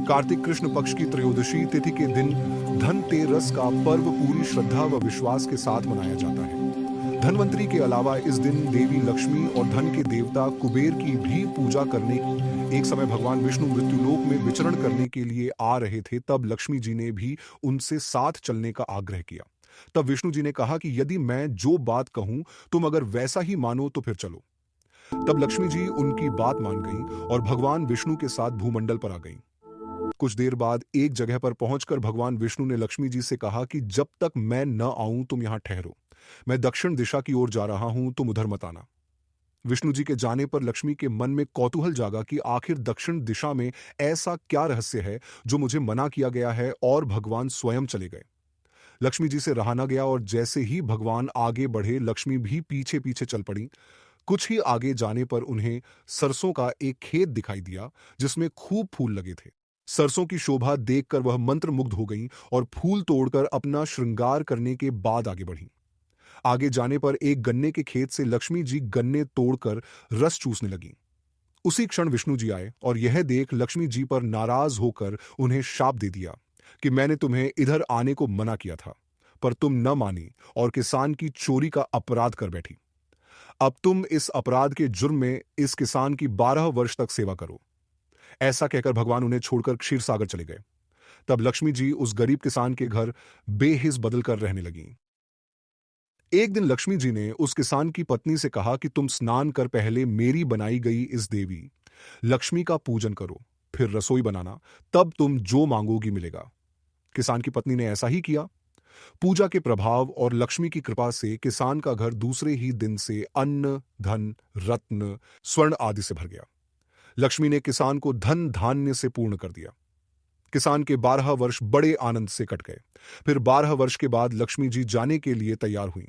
कार्तिक कृष्ण पक्ष की त्रयोदशी तिथि के दिन धनतेरस का पर्व पूरी श्रद्धा व विश्वास के साथ मनाया जाता है। धनवंतरी के अलावा इस दिन देवी लक्ष्मी और धन के देवता कुबेर की भी पूजा करने। एक समय भगवान विष्णु मृत्युलोक में विचरण करने के लिए आ रहे थे, तब लक्ष्मी जी ने भी उनसे साथ चलने का आग्रह किया। तब विष्णु जी ने कहा कि यदि मैं जो बात कहूं तुम अगर वैसा ही मानो तो फिर चलो। तब लक्ष्मी जी उनकी बात मान गईं और भगवान विष्णु के साथ भूमंडल पर आ गईं। कुछ देर बाद एक जगह पर पहुंचकर भगवान विष्णु ने लक्ष्मी जी से कहा कि जब तक मैं न आऊं तुम यहां ठहरो। मैं दक्षिण दिशा की ओर जा रहा हूं, तुम उधर मत आना। विष्णु जी के जाने पर लक्ष्मी के मन में कौतूहल जागा कि आखिर दक्षिण दिशा में ऐसा क्या रहस्य है जो मुझे मना किया गया है, और भगवान स्वयं चले गए। लक्ष्मी जी से रहा न गया और जैसे ही भगवान आगे बढ़े लक्ष्मी भी पीछे पीछे चल पड़ी। कुछ ही आगे जाने पर उन्हें सरसों का एक खेत दिखाई दिया जिसमें खूब फूल लगे थे। सरसों की शोभा देखकर वह मंत्रमुग्ध हो गईं और फूल तोड़कर अपना श्रृंगार करने के बाद आगे बढ़ीं। आगे जाने पर एक गन्ने के खेत से लक्ष्मी जी गन्ने तोड़कर रस चूसने लगीं। उसी क्षण विष्णु जी आए और यह देख लक्ष्मी जी पर नाराज होकर उन्हें शाप दे दिया कि मैंने तुम्हें इधर आने को मना किया था, पर तुम न मानी और किसान की चोरी का अपराध कर बैठी। अब तुम इस अपराध के जुर्म में इस किसान की 12 वर्ष तक सेवा करो। ऐसा कहकर भगवान उन्हें छोड़कर क्षीर सागर चले गए। तब लक्ष्मी जी उस गरीब किसान के घर बेहिस बदल कर रहने लगीं। एक दिन लक्ष्मी जी ने उस किसान की पत्नी से कहा कि तुम स्नान कर पहले मेरी बनाई गई इस देवी लक्ष्मी का पूजन करो, फिर रसोई बनाना, तब तुम जो मांगोगी मिलेगा। किसान की पत्नी ने ऐसा ही किया। पूजा के प्रभाव और लक्ष्मी की कृपा से किसान का घर दूसरे ही दिन से अन्न, धन, रत्न, स्वर्ण आदि से भर गया। लक्ष्मी ने किसान को धन धान्य से पूर्ण कर दिया। किसान के 12 वर्ष बड़े आनंद से कट गए। फिर 12 वर्ष के बाद लक्ष्मी जी जाने के लिए तैयार हुई।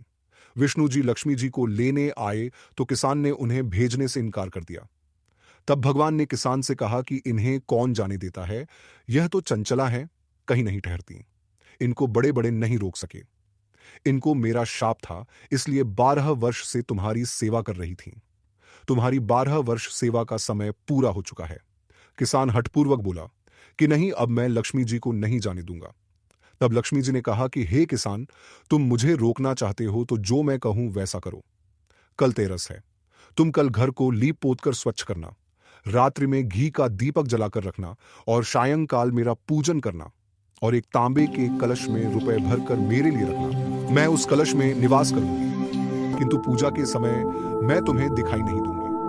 विष्णु जी लक्ष्मी जी को लेने आए तो किसान ने उन्हें भेजने से इनकार कर दिया। तब भगवान ने किसान से कहा कि इन्हें कौन जाने देता है, यह तो चंचला है, कहीं नहीं ठहरती। इनको बड़े बड़े नहीं रोक सके। इनको मेरा शाप था, इसलिए 12 वर्ष से तुम्हारी सेवा कर रही थी। तुम्हारी 12 वर्ष सेवा का समय पूरा हो चुका है। किसान हठपूर्वक बोला कि नहीं, अब मैं लक्ष्मी जी को नहीं जाने दूंगा। तब लक्ष्मी जी ने कहा कि हे किसान, तुम मुझे रोकना चाहते हो तो जो मैं कहूं वैसा करो। कल तेरस है, तुम कल घर को लीप पोत कर स्वच्छ करना, रात्रि में घी का दीपक जलाकर रखना और सायंकाल मेरा पूजन करना, और एक तांबे के कलश में रुपए भरकर मेरे लिए रखना। मैं उस कलश में निवास करूंगी, किंतु पूजा के समय मैं तुम्हें दिखाई नहीं दूंगा।